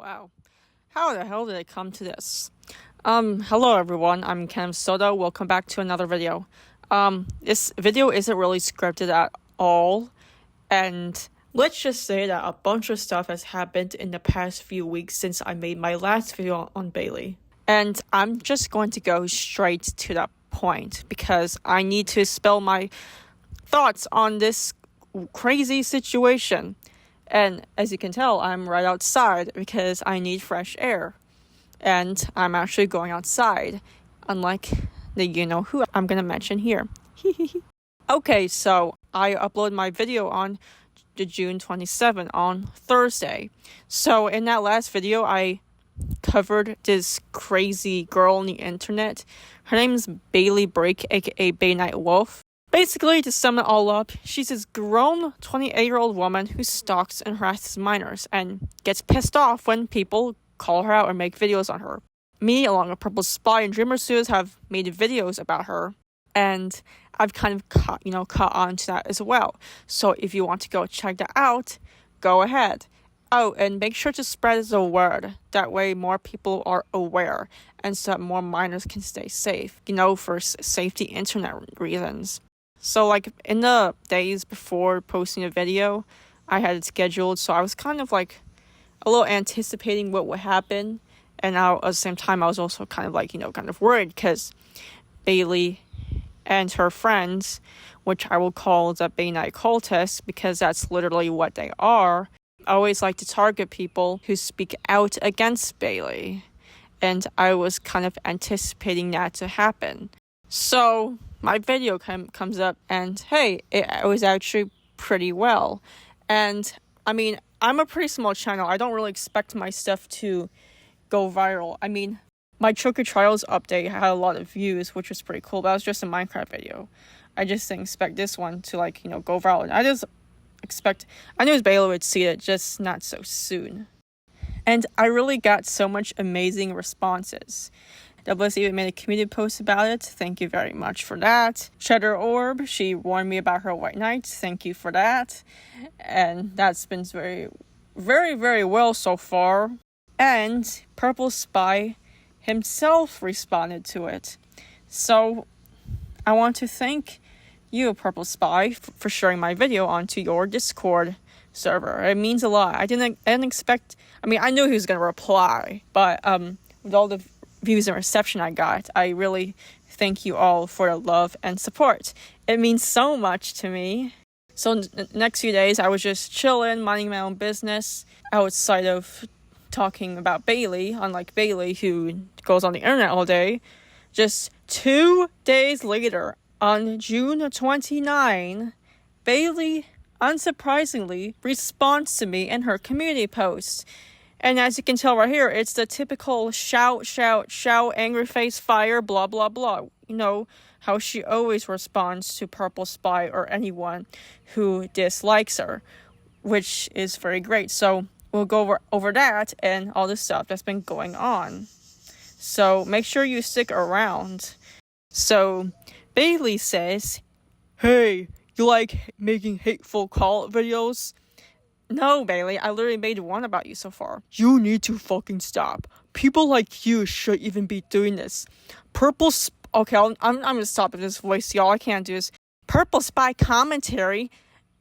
Wow. How the hell did it come to this? Hello everyone, I'm Ken Soto. Welcome back to another video. This video isn't really scripted at all, and let's just say that a bunch of stuff has happened in the past few weeks since I made my last video on Bailey. And I'm just going to go straight to the point because I need to spill my thoughts on this crazy situation. And as you can tell, I'm right outside because I need fresh air. And I'm actually going outside, unlike the you-know-who I'm going to mention here. Okay, so I uploaded my video on the June 27th on Thursday. So in that last video, I covered this crazy girl on the internet. Her name is Bailey Break, aka Bay Night Wolf. Basically, to sum it all up, she's this grown 28-year-old woman who stalks and harasses minors and gets pissed off when people call her out or make videos on her. Me, along with Purple Spy and Dreamer Sues, have made videos about her, and I've kind of caught on to that as well. So if you want to go check that out, go ahead. Oh, and make sure to spread the word. That way more people are aware, and so that more minors can stay safe, for safety internet reasons. So, in the days before posting a video, I had it scheduled, so I was kind of, a little anticipating what would happen, and at the same time, I was also kind of worried, because Bailey and her friends, which I will call the Bay Night Cultists, because that's literally what they are, always like to target people who speak out against Bailey, and I was kind of anticipating that to happen. So my video comes up, and hey, it was actually pretty well. And I mean, I'm a pretty small channel. I don't really expect my stuff to go viral. I mean, my Trick or Trials update had a lot of views, which was pretty cool, but that was just a Minecraft video. I just didn't expect this one to go viral. I knew Bailey would see it, just not so soon. And I really got so much amazing responses. WS even made a community post about it. Thank you very much for that. Cheddar Orb, she warned me about her White Knight. Thank you for that. And that's been very, very, very well so far. And Purple Spy himself responded to it. So I want to thank you, Purple Spy, for sharing my video onto your Discord server. It means a lot. I didn't expect. I mean, I knew he was gonna reply, but with all the views and reception I got, I really thank you all for the love and support. It means so much to me. So the next few days, I was just chilling, minding my own business, outside of talking about Bailey, unlike Bailey, who goes on the internet all day. Just 2 days later, on June 29, Bailey, unsurprisingly, responds to me in her community post. And as you can tell right here, it's the typical shout, shout, shout, angry face, fire, blah, blah, blah. You know how she always responds to Purple Spy or anyone who dislikes her, which is very great. So we'll go over that and all this stuff that's been going on. So make sure you stick around. So Bailey says, "Hey, you like making hateful call-out videos?" No, Bailey, I literally made one about you so far. You need to fucking stop. People like you should even be doing this. Okay, I'm gonna stop with this voice, y'all. I can't do this. Purple Spy commentary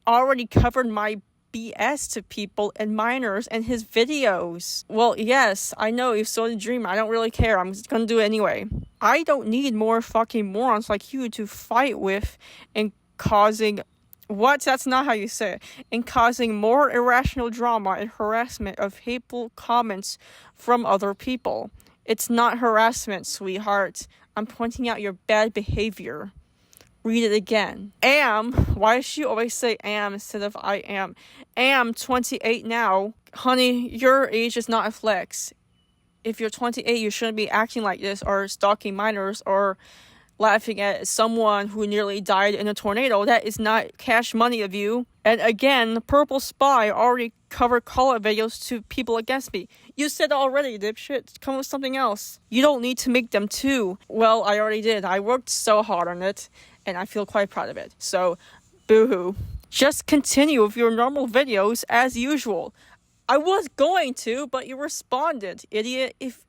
already covered my BS to people and minors in his videos. Well, yes, I know you saw the dream. I don't really care. I'm just gonna do it anyway. I don't need more fucking morons like you to fight with and causing... What? That's not how you say it. And causing more irrational drama and harassment of hateful comments from other people. It's not harassment, sweetheart. I'm pointing out your bad behavior. Read it again. Why does she always say am instead of I am? Am 28 now. Honey, your age is not a flex. If you're 28, you shouldn't be acting like this or stalking minors or laughing at someone who nearly died in a tornado. That is not cash money of you. And again, Purple Spy already covered call-out videos to people against me. You said already, dipshit. Come with something else. You don't need to make them too. Well, I already did. I worked so hard on it, and I feel quite proud of it. So, boo-hoo. Just continue with your normal videos as usual. I was going to, but you responded, idiot. If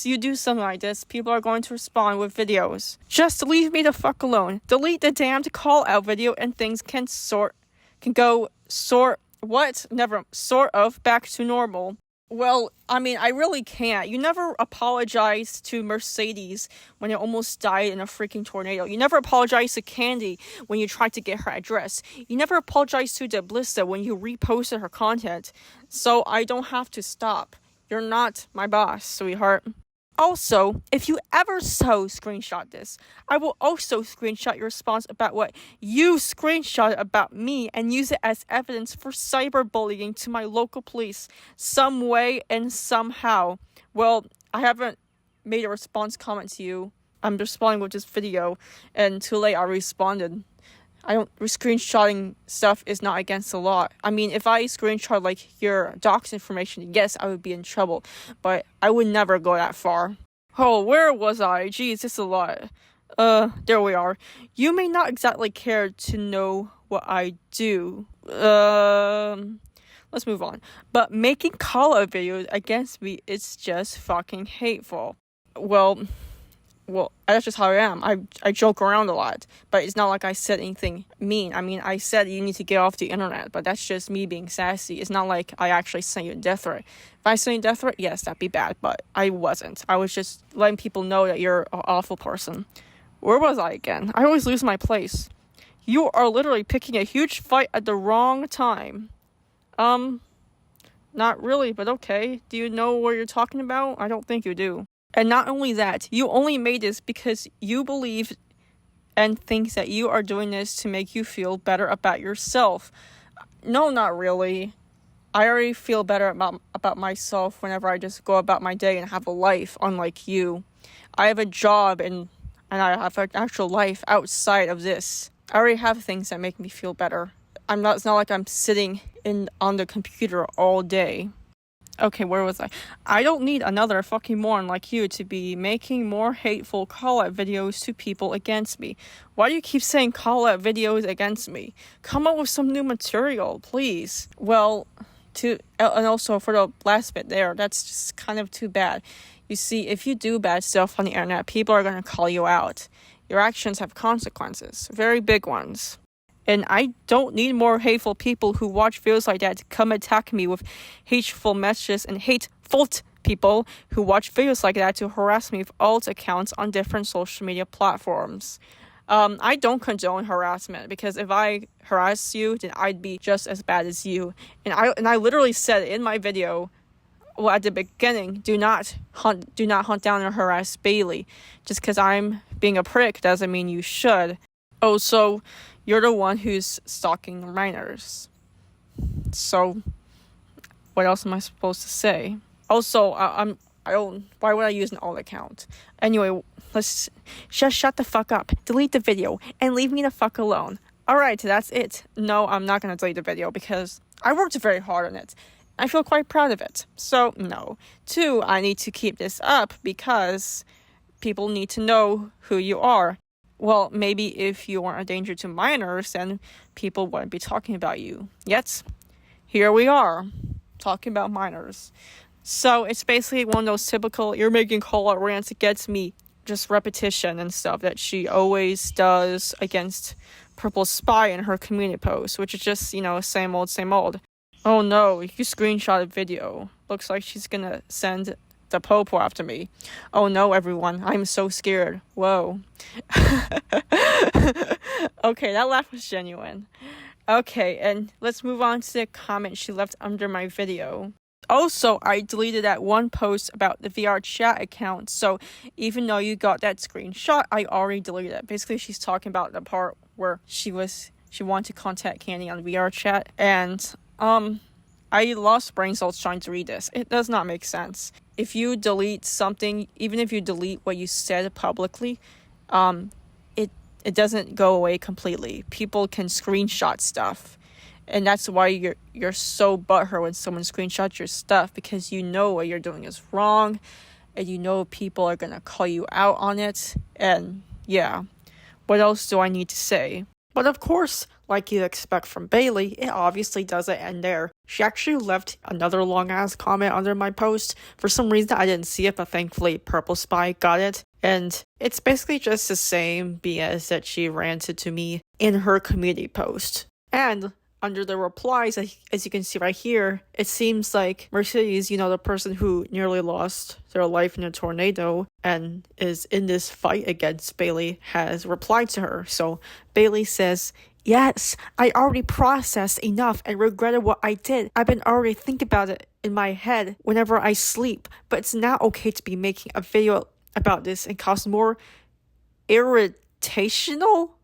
you do something like this, people are going to respond with videos. Just leave me the fuck alone. Delete the damned call out video and things can go sort of back to normal. Well, I mean, I really can't. You never apologized to Mercedes when it almost died in a freaking tornado. You never apologized to Candy when you tried to get her address. You never apologized to Deblissa when you reposted her content. So I don't have to stop. You're not my boss, sweetheart. Also, if you ever so screenshot this, I will also screenshot your response about what you screenshot about me and use it as evidence for cyberbullying to my local police some way and somehow. Well, I haven't made a response comment to you. I'm responding with this video, and too late I responded. Screenshotting stuff is not against the law. I mean, if I screenshot, like, your docs information, yes, I would be in trouble, but I would never go that far. Oh, where was I? Jeez, it's a lot. There we are. You may not exactly care to know what I do. Let's move on. But making call-out videos against me is just fucking hateful. Well, that's just how I am. I joke around a lot, but it's not like I said anything mean. I mean, I said you need to get off the internet, but that's just me being sassy. It's not like I actually sent you a death threat. If I sent you a death threat, yes, that'd be bad, but I wasn't. I was just letting people know that you're an awful person. Where was I again? I always lose my place. You are literally picking a huge fight at the wrong time. Not really, but okay. Do you know what you're talking about? I don't think you do. And not only that, you only made this because you believe and think that you are doing this to make you feel better about yourself. No, not really. I already feel better about myself whenever I just go about my day and have a life, unlike you. I have a job and I have an actual life outside of this. I already have things that make me feel better. It's not like I'm sitting on the computer all day. Okay, where was I? I don't need another fucking moron like you to be making more hateful call-out videos to people against me. Why do you keep saying call-out videos against me? Come up with some new material, please. Well, and also for the last bit there, that's just kind of too bad. You see, if you do bad stuff on the internet, people are going to call you out. Your actions have consequences, very big ones. And I don't need more hateful people who watch videos like that to come attack me with hateful messages, and hateful people who watch videos like that to harass me with alt accounts on different social media platforms. I don't condone harassment, because if I harass you, then I'd be just as bad as you. And I literally said in my video, well, at the beginning, do not hunt down and harass Bailey. Just because I'm being a prick doesn't mean you should. Oh, so you're the one who's stalking minors. So, what else am I supposed to say? Also, why would I use an alt account? Anyway, let's just shut the fuck up, delete the video, and leave me the fuck alone. Alright, that's it. No, I'm not gonna delete the video because I worked very hard on it. I feel quite proud of it. So, no. 2, I need to keep this up because people need to know who you are. Well, maybe if you weren't a danger to minors, then people wouldn't be talking about you. Yet, here we are, talking about minors. So, it's basically one of those typical, you're making call-out rants against me, just repetition and stuff that she always does against Purple Spy in her community posts, which is just, same old. Oh no, you screenshot a video. Looks like she's gonna send the popo after me. Oh no, everyone, I'm so scared. Whoa. Okay, that laugh was genuine. Okay, and let's move on to the comment she left under my video. Also, I deleted that one post about the VR chat account, so even though you got that screenshot, I already deleted it. Basically, she's talking about the part where she wanted to contact Candy on VR chat, and I lost brain cells trying to read this. It does not make sense. If you delete something, even if you delete what you said publicly, it doesn't go away completely. People can screenshot stuff. And that's why you're so butthurt when someone screenshots your stuff, because you know what you're doing is wrong, and you know people are gonna call you out on it. And yeah, what else do I need to say? But of course, like you'd expect from Bailey, it obviously doesn't end there. She actually left another long-ass comment under my post. For some reason, I didn't see it, but thankfully Purple Spy got it. And it's basically just the same BS that she ranted to me in her community post. And under the replies, as you can see right here, it seems like Mercedes, the person who nearly lost their life in a tornado and is in this fight against Bailey, has replied to her. So Bailey says, "Yes, I already processed enough and regretted what I did. I've been already thinking about it in my head whenever I sleep, but it's not okay to be making a video about this and cause more irritational?"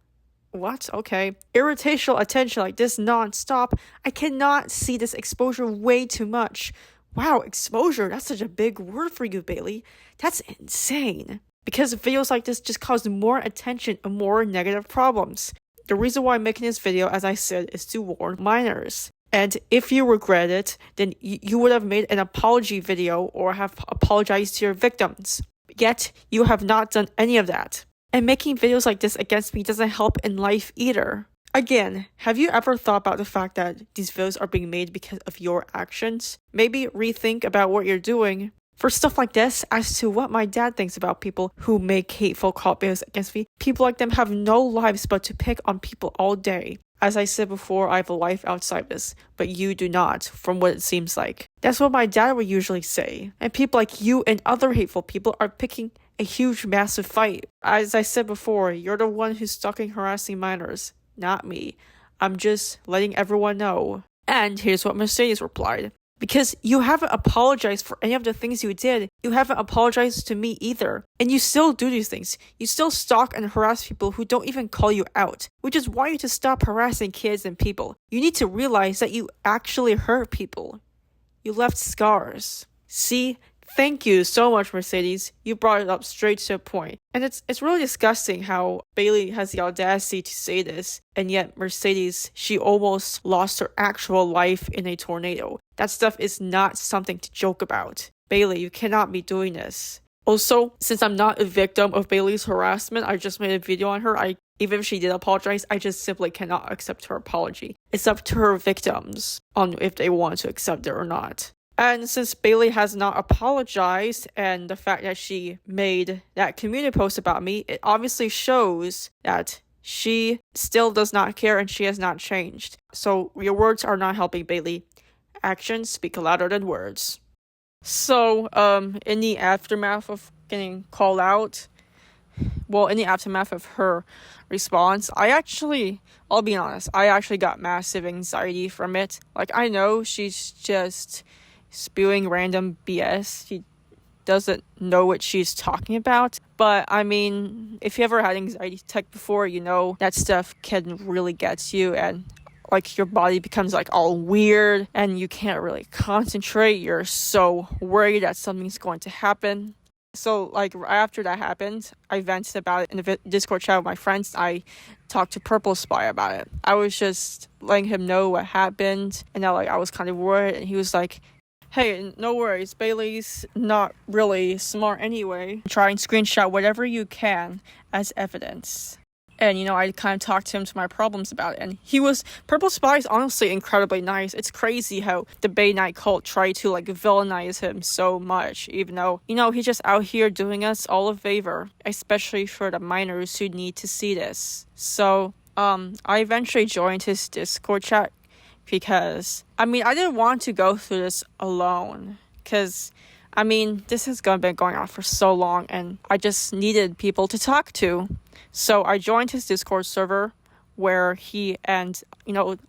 What? Okay. Irritational attention like this non-stop. I cannot see this exposure way too much. Wow, exposure, that's such a big word for you, Bailey. That's insane. Because videos like this just cause more attention and more negative problems. The reason why I'm making this video, as I said, is to warn minors. And if you regret it, then you would have made an apology video or have apologized to your victims. Yet, you have not done any of that. And making videos like this against me doesn't help in life either. Again, have you ever thought about the fact that these videos are being made because of your actions? Maybe rethink about what you're doing. For stuff like this, as to what my dad thinks about people who make hateful call videos against me, people like them have no lives but to pick on people all day. As I said before, I have a life outside this, but you do not, from what it seems like. That's what my dad would usually say. And people like you and other hateful people are picking a huge, massive fight. As I said before, you're the one who's stalking, harassing minors, not me. I'm just letting everyone know. And here's what Mercedes replied. Because you haven't apologized for any of the things you did, you haven't apologized to me either. And you still do these things. You still stalk and harass people who don't even call you out, which is why you need to stop harassing kids and people. You need to realize that you actually hurt people. You left scars. See? Thank you so much, Mercedes. You brought it up straight to the point. And it's really disgusting how Bailey has the audacity to say this, and yet Mercedes, she almost lost her actual life in a tornado. That stuff is not something to joke about. Bailey, you cannot be doing this. Also, since I'm not a victim of Bailey's harassment, I just made a video on her. Even if she did apologize, I just simply cannot accept her apology. It's up to her victims on if they want to accept it or not. And since Bailey has not apologized, and the fact that she made that community post about me, it obviously shows that she still does not care and she has not changed. So your words are not helping, Bailey. Actions speak louder than words. So, in the aftermath of getting called out, in the aftermath of her response, I'll be honest, I actually got massive anxiety from it. Like, I know she's just spewing random BS. She doesn't know what she's talking about. But, I mean, if you ever had anxiety attack before, you know that stuff can really get you, and like your body becomes like all weird and you can't really concentrate. You're so worried that something's going to happen. So, like, after that happened, I vented about it in the Discord chat with my friends. I talked to Purple Spy about it. I was just letting him know what happened, and that, like, I was kind of worried, and he was like, "Hey, no worries, Bailey's not really smart anyway. Try and screenshot whatever you can as evidence." And, I kind of talked to him to my problems about it. And Purple Spy is honestly incredibly nice. It's crazy how the Bay Knight cult tried to, like, villainize him so much. Even though, he's just out here doing us all a favor. Especially for the minors who need to see this. So, I eventually joined his Discord chat. Because, I didn't want to go through this alone. Because, this has been going on for so long. And I just needed people to talk to. So I joined his Discord server where he and,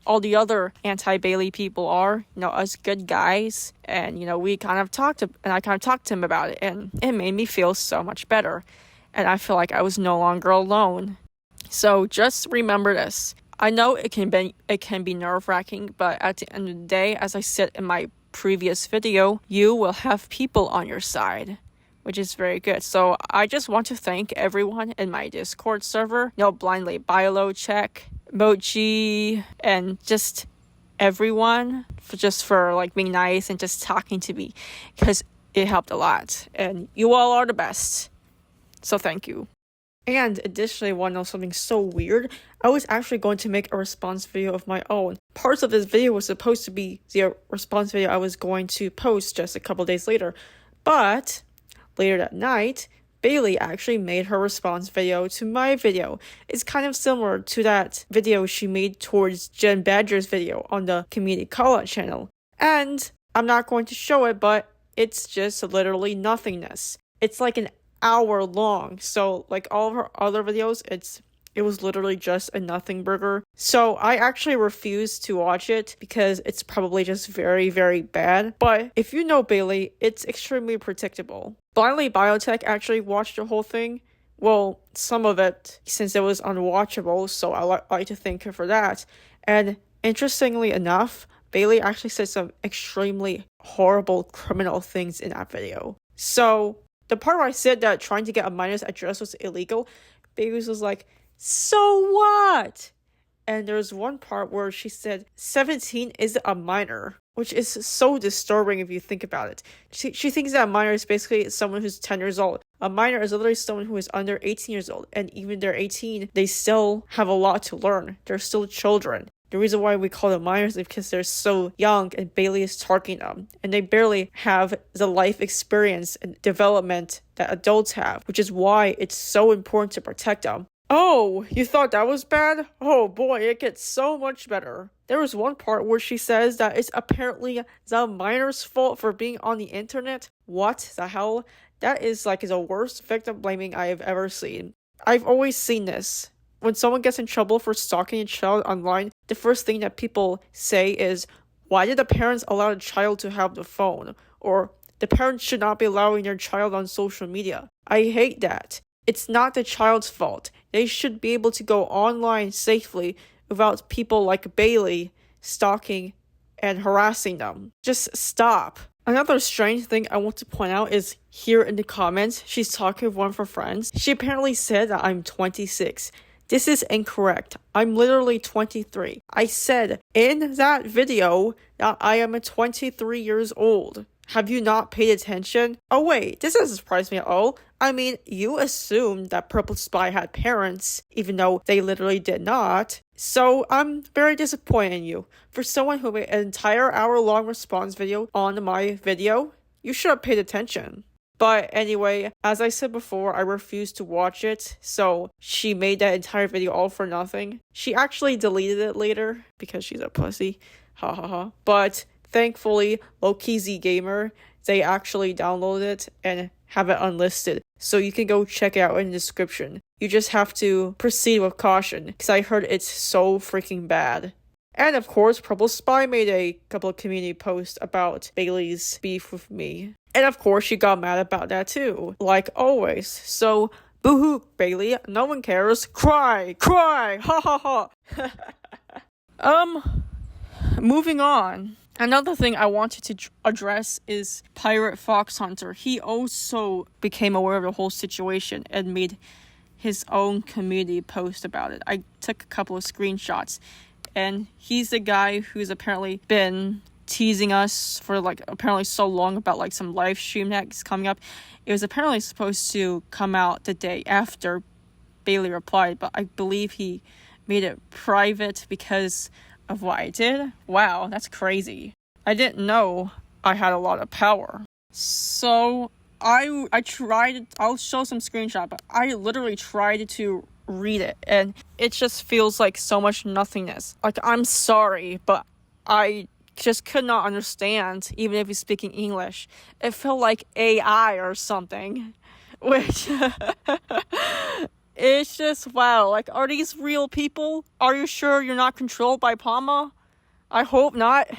all the other anti-Bailey people are, us good guys. And, we kind of talked to, and I kind of talked to him about it. And it made me feel so much better. And I feel like I was no longer alone. So just remember this. I know it can be nerve-wracking, but at the end of the day, as I said in my previous video, you will have people on your side, which is very good. So I just want to thank everyone in my Discord server, Blindly Mallow, Check, Mochi, and just everyone for like being nice and just talking to me, because it helped a lot. And you all are the best. So thank you. And additionally, want to know something so weird? I was actually going to make a response video of my own. Parts of this video was supposed to be the response video I was going to post just a couple days later. But later that night, Bailey actually made her response video to my video. It's kind of similar to that video she made towards Jen Badger's video on the community call-out channel. And I'm not going to show it, but it's just literally nothingness. It's like an hour long. So like all of her other videos, it was literally just a nothing burger. So I actually refuse to watch it because it's probably just very, very bad. But if you know Bailey, it's extremely predictable. Blindly Biotech actually watched the whole thing. Well, some of it, since it was unwatchable, so I like to thank her for that. And interestingly enough, Bailey actually said some extremely horrible criminal things in that video. So the part where I said that trying to get a minor's address was illegal, Bailey was like, so what? And there's one part where she said 17 is a minor, which is so disturbing if you think about it. She thinks that a minor is basically someone who's 10 years old. A minor is literally someone who is under 18 years old. And even they're 18, they still have a lot to learn. They're still children. The reason why we call them minors is because they're so young and Bailey is targeting them. And they barely have the life experience and development that adults have, which is why it's so important to protect them. Oh, you thought that was bad? Oh boy, it gets so much better. There was one part where she says that it's apparently the minor's fault for being on the internet. What the hell? That is like the worst victim blaming I have ever seen. I've always seen this. When someone gets in trouble for stalking a child online, the first thing that people say is, why did the parents allow the child to have the phone? Or, the parents should not be allowing their child on social media. I hate that. It's not the child's fault. They should be able to go online safely without people like Bailey stalking and harassing them. Just stop. Another strange thing I want to point out is here in the comments, she's talking with one of her friends. She apparently said that I'm 26. This is incorrect. I'm literally 23. I said in that video that I am 23 years old. Have you not paid attention? Oh wait, this doesn't surprise me at all. I mean, you assumed that Purple Spy had parents, even though they literally did not. So I'm very disappointed in you. For someone who made an entire hour-long response video on my video, you should have paid attention. But anyway, as I said before, I refused to watch it, so she made that entire video all for nothing. She actually deleted it later, because she's a pussy. Ha ha ha. But thankfully, Low-Key Gamer, they actually downloaded it and have it unlisted. So you can go check it out in the description. You just have to proceed with caution, because I heard it's so freaking bad. And of course, Purple Spy made a couple of community posts about Bailey's beef with me. And of course, she got mad about that too, like always. So, boo-hoo, Bailey, no one cares. Cry, cry, ha ha ha. Moving on. Another thing I wanted to address is Pirate Fox Hunter. He also became aware of the whole situation and made his own community post about it. I took a couple of screenshots, and he's the guy who's apparently been teasing us for apparently so long about some live stream that's coming up. It was apparently supposed to come out the day after Bailey replied, but I believe he made it private because of what I did. Wow, that's crazy. I didn't know I had a lot of power. So I tried, I'll show some screenshot, but I literally tried to read it and it just feels like so much nothingness. I'm sorry, but I just could not understand, even if he's speaking English. It felt like AI or something, which it's just, wow, are these real people? Are you sure you're not controlled by Palma? I hope not.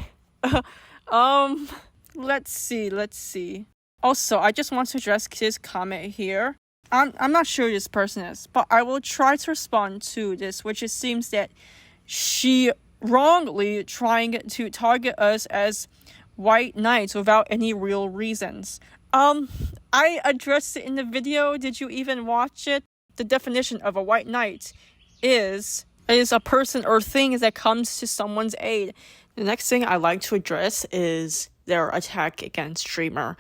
Let's see. Also, I just want to address his comment here. I'm not sure who this person is, but I will try to respond to this, which it seems that she wrongly trying to target us as white knights without any real reasons. I addressed it in the video. Did you even watch it? The definition of a white knight is a person or thing that comes to someone's aid. The next thing I like to address is their attack against streamer.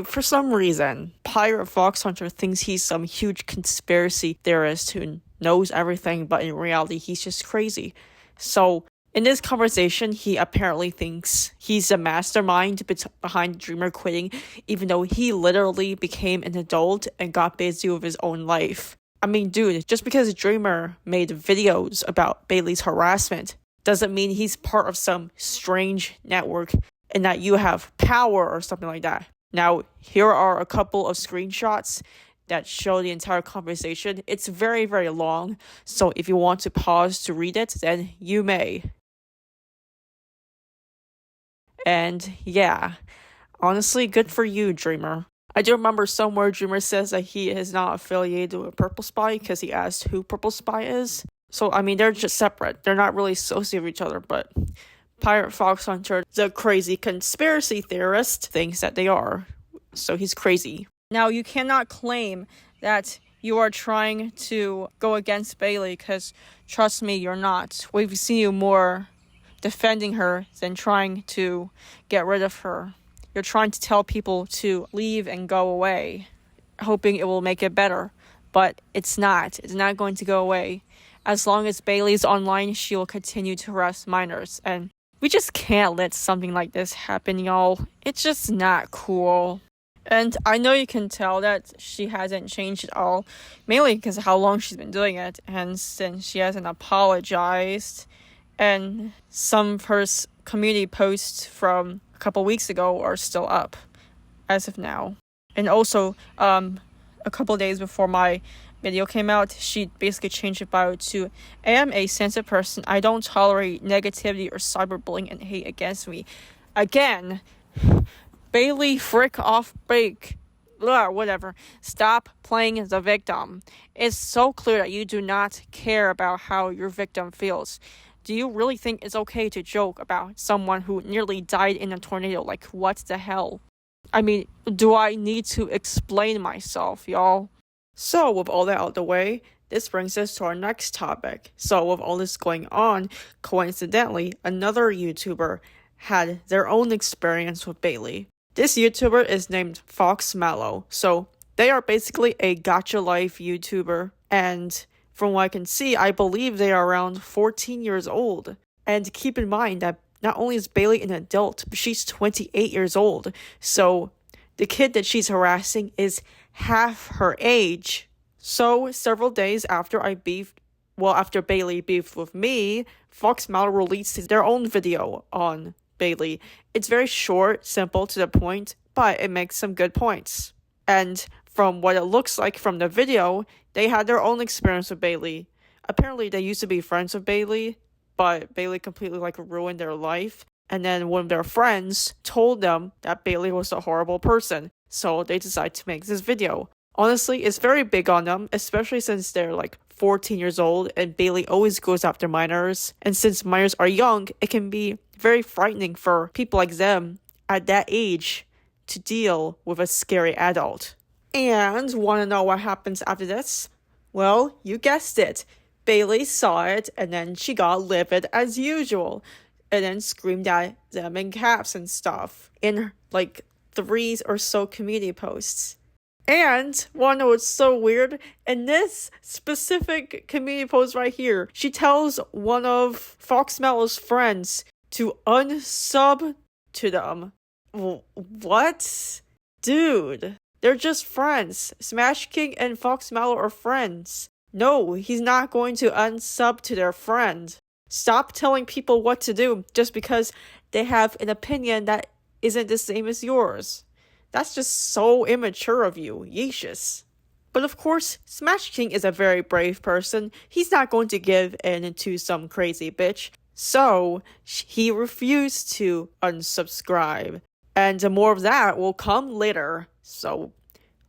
For some reason, Pirate Fox Hunter thinks he's some huge conspiracy theorist who knows everything, but in reality, he's just crazy. So, in this conversation, he apparently thinks he's the mastermind behind Dreamer quitting, even though he literally became an adult and got busy with his own life. I mean, dude, just because Dreamer made videos about Bailey's harassment doesn't mean he's part of some strange network and that you have power or something like that. Now, here are a couple of screenshots that show the entire conversation. It's very, very long, so if you want to pause to read it, then you may. And yeah, honestly, good for you, Dreamer. I do remember somewhere Dreamer says that he is not affiliated with Purple Spy because he asked who Purple Spy is. So, I mean, they're just separate. They're not really associated with each other, but Pirate Fox Hunter, the crazy conspiracy theorist, thinks that they are. So he's crazy. Now, you cannot claim that you are trying to go against Bailey because, trust me, you're not. We've seen you more defending her than trying to get rid of her. You're trying to tell people to leave and go away, hoping it will make it better. But it's not. It's not going to go away. As long as Bailey's online, she will continue to harass minors. And we just can't let something like this happen, y'all. It's just not cool. And I know you can tell that she hasn't changed at all, mainly because of how long she's been doing it, and since she hasn't apologized. And some of her community posts from a couple weeks ago are still up, as of now. And also, a couple days before my video came out, she basically changed her bio to, I am a sensitive person. I don't tolerate negativity or cyberbullying and hate against me. Again, Bailey frick off break. Blah, whatever. Stop playing the victim. It's so clear that you do not care about how your victim feels. Do you really think it's okay to joke about someone who nearly died in a tornado? Like, what the hell? I mean, do I need to explain myself, y'all? So, with all that out of the way, this brings us to our next topic. So, with all this going on, coincidentally, another YouTuber had their own experience with Bailey. This YouTuber is named Fox Mallow. So, they are basically a gotcha life YouTuber, and from what I can see, I believe they are around 14 years old. And keep in mind that not only is Bailey an adult, but she's 28 years old. So, the kid that she's harassing is half her age. So, several days after after Bailey beefed with me, Fox Mallow released their own video on Bailey. It's very short, simple, to the point, but it makes some good points. And from what it looks like from the video, they had their own experience with Bailey. Apparently, they used to be friends with Bailey, but Bailey completely ruined their life. And then one of their friends told them that Bailey was a horrible person. So they decided to make this video. Honestly, it's very big on them, especially since they're 14 years old and Bailey always goes after minors. And since minors are young, it can be very frightening for people like them at that age to deal with a scary adult. And want to know what happens after this? Well, you guessed it. Bailey saw it and then she got livid as usual. And then screamed at them in caps and stuff in 3 or so community posts. And wanna know what's so weird? In this specific community post right here, she tells one of Fox Mallow's friends to unsub to them. What? Dude, they're just friends. Smash King and Fox Mallow are friends. No, he's not going to unsub to their friend. Stop telling people what to do just because they have an opinion that isn't the same as yours. That's just so immature of you, yeesh. But of course, Smash King is a very brave person. He's not going to give in to some crazy bitch. So, he refused to unsubscribe. And more of that will come later. So,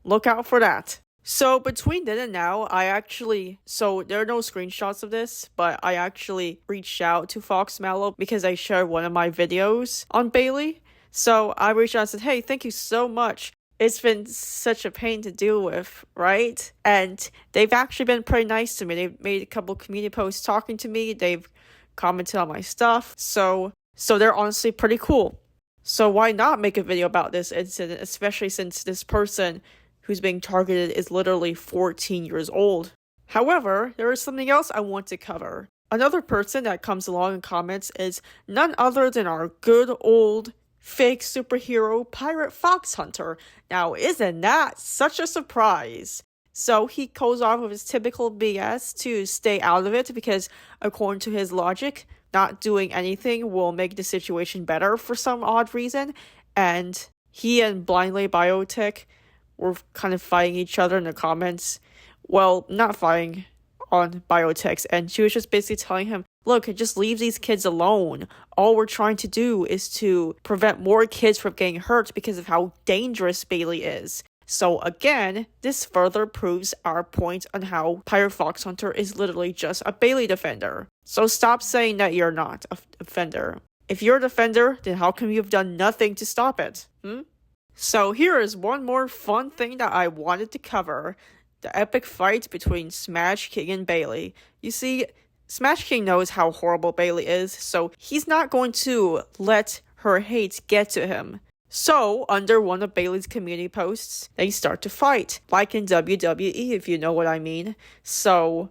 look out for that. So, between then and now, there are no screenshots of this, but I actually reached out to Fox Mallow because I shared one of my videos on Bailey. So I reached out and said, hey, thank you so much. It's been such a pain to deal with, right? And they've actually been pretty nice to me. They've made a couple community posts talking to me. They've commented on my stuff. So they're honestly pretty cool. So why not make a video about this incident, especially since this person who's being targeted is literally 14 years old? However, there is something else I want to cover. Another person that comes along and comments is none other than our good old fake superhero pirate fox hunter. Now, isn't that such a surprise? So he goes off with his typical BS to stay out of it because, according to his logic, not doing anything will make the situation better for some odd reason. And he and Blindly Biotech were kind of fighting each other in the comments. Well, not fighting on Biotech's, and she was just basically telling him, look, just leave these kids alone. All we're trying to do is to prevent more kids from getting hurt because of how dangerous Bailey is. So again, this further proves our point on how Pirate Fox Hunter is literally just a Bailey defender. So stop saying that you're not a defender. If you're a defender, then how come you've done nothing to stop it? So here is one more fun thing that I wanted to cover. The epic fight between Smash King and Bailey. You see, Smash King knows how horrible Bailey is, so he's not going to let her hate get to him. So, under one of Bailey's community posts, they start to fight, like in WWE, if you know what I mean. So,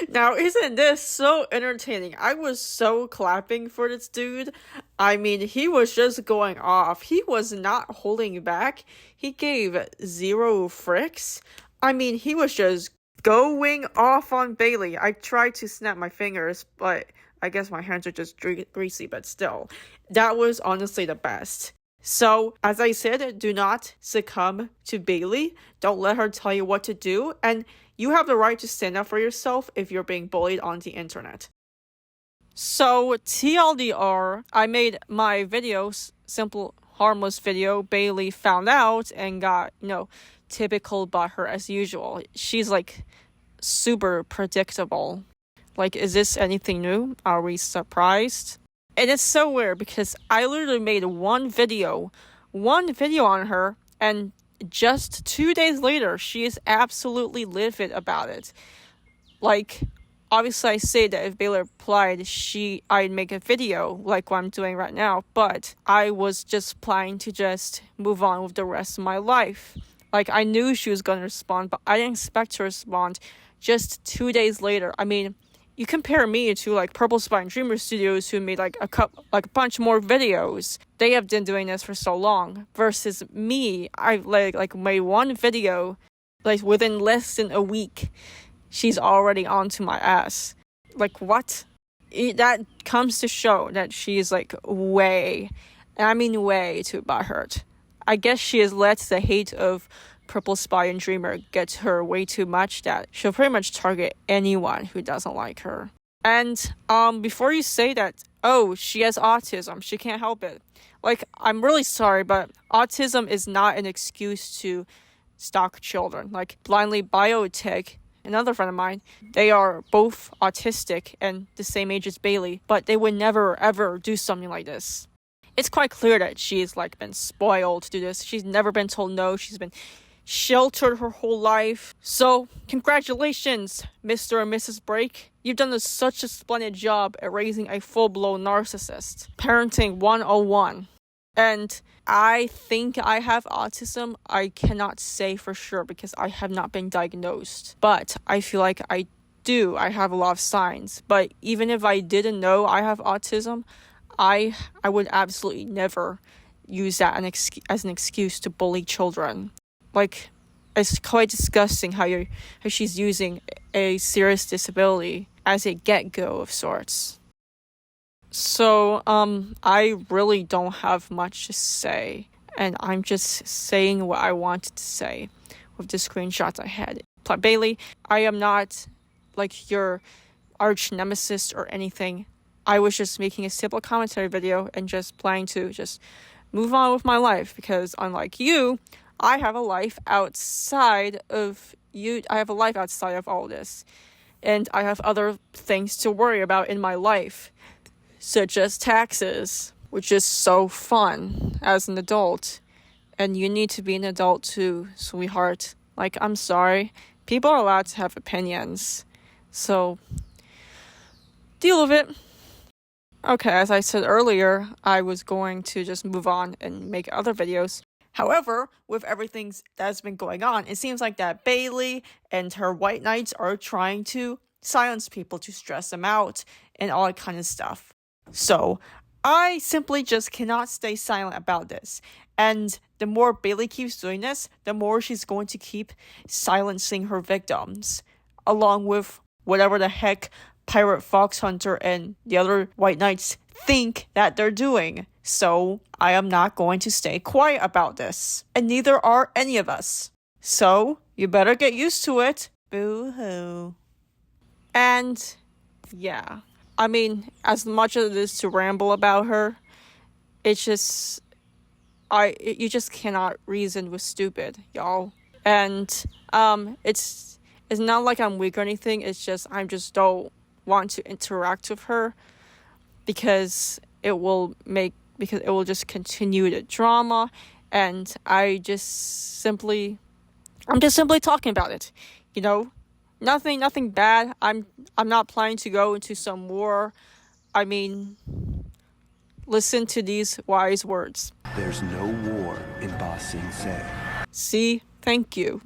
now, isn't this so entertaining? I was so clapping for this dude. I mean, he was just going off. He was not holding back. He gave 0 fricks. I mean, he was just going off on Bailey. I tried to snap my fingers, but I guess my hands are just greasy, but still. That was honestly the best. So, as I said, do not succumb to Bailey. Don't let her tell you what to do. And you have the right to stand up for yourself if you're being bullied on the internet. So, TLDR, I made my videos, simple, harmless video. Bailey found out and got, typical butthurt as usual. She's like super predictable. Like, is this anything new? Are we surprised? And it's so weird because I literally made one video on her, and just 2 days later, she is absolutely livid about it. Like, obviously I say that if Bailey replied, I'd make a video like what I'm doing right now, but I was just planning to just move on with the rest of my life. Like, I knew she was going to respond, but I didn't expect her to respond just 2 days later. I mean, you compare me to like Purple Spine Dreamer Studios, who made like a bunch more videos. They have been doing this for so long. Versus me, I like made one video, like within less than a week, she's already onto my ass. Like, what? That comes to show that she's like way too butthurt. I guess she has let the hate of Purple Spy and Dreamer get to her way too much that she'll pretty much target anyone who doesn't like her. And before you say that, oh, she has autism, she can't help it. Like, I'm really sorry, but autism is not an excuse to stalk children. Like, Blindly Biotech, another friend of mine, they are both autistic and the same age as Bailey, but they would never ever do something like this. It's quite clear that she's like been spoiled to do this. She's never been told no. She's been sheltered her whole life. So, congratulations, Mr. and Mrs. Break. You've done such a splendid job at raising a full-blown narcissist. Parenting 101. And I think I have autism. I cannot say for sure because I have not been diagnosed. But I feel like I do. I have a lot of signs. But even if I didn't know I have autism, I would absolutely never use that as an excuse to bully children. Like, it's quite disgusting how she's using a serious disability as a get-go of sorts. So, I really don't have much to say, and I'm just saying what I wanted to say with the screenshots I had. Bailey, I am not, like, your arch nemesis or anything. I was just making a simple commentary video and just planning to just move on with my life because, unlike you, I have a life outside of you. I have a life outside of all this. And I have other things to worry about in my life, such as taxes, which is so fun as an adult. And you need to be an adult too, sweetheart. Like, I'm sorry. people are allowed to have opinions. So, deal with it. Okay, as I said earlier, I was going to just move on and make other videos. However, with everything that's been going on, it seems like that Bailey and her white knights are trying to silence people, to stress them out, and all that kind of stuff. So, I simply just cannot stay silent about this. And the more Bailey keeps doing this, the more she's going to keep silencing her victims, along with whatever the heck Pirate Fox Hunter and the other white knights think that they're doing. So I am not going to stay quiet about this. And neither are any of us. So you better get used to it. Boo-hoo. And yeah, I mean, as much as it is to ramble about her, it's just, you just cannot reason with stupid, y'all. And it's not like I'm weak or anything. It's just I just don't want to interact with her because it will just continue the drama, and I'm just simply talking about it, you know. Nothing bad. I'm not planning to go into some war. I mean, listen to these wise words. There's no war in Ba Sing Se. See? Thank you.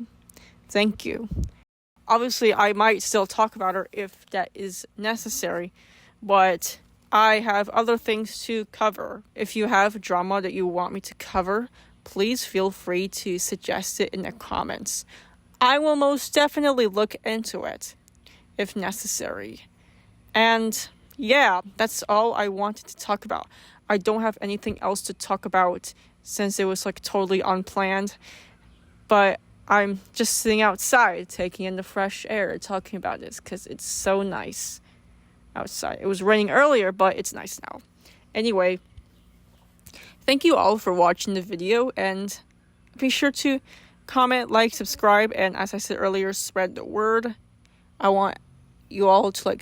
Obviously, I might still talk about her if that is necessary, but I have other things to cover. If you have drama that you want me to cover, please feel free to suggest it in the comments. I will most definitely look into it, if necessary. And yeah, that's all I wanted to talk about. I don't have anything else to talk about since it was like totally unplanned. But I'm just sitting outside, taking in the fresh air, talking about this because it's so nice outside. It was raining earlier, but it's nice now. Anyway, thank you all for watching the video, and be sure to comment, like, subscribe, and as I said earlier, spread the word. I want you all to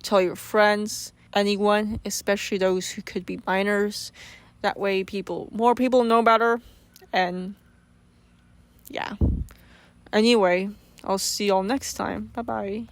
tell your friends, anyone, especially those who could be minors. That way more people know about her, and yeah. Anyway, I'll see y'all next time. Bye-bye.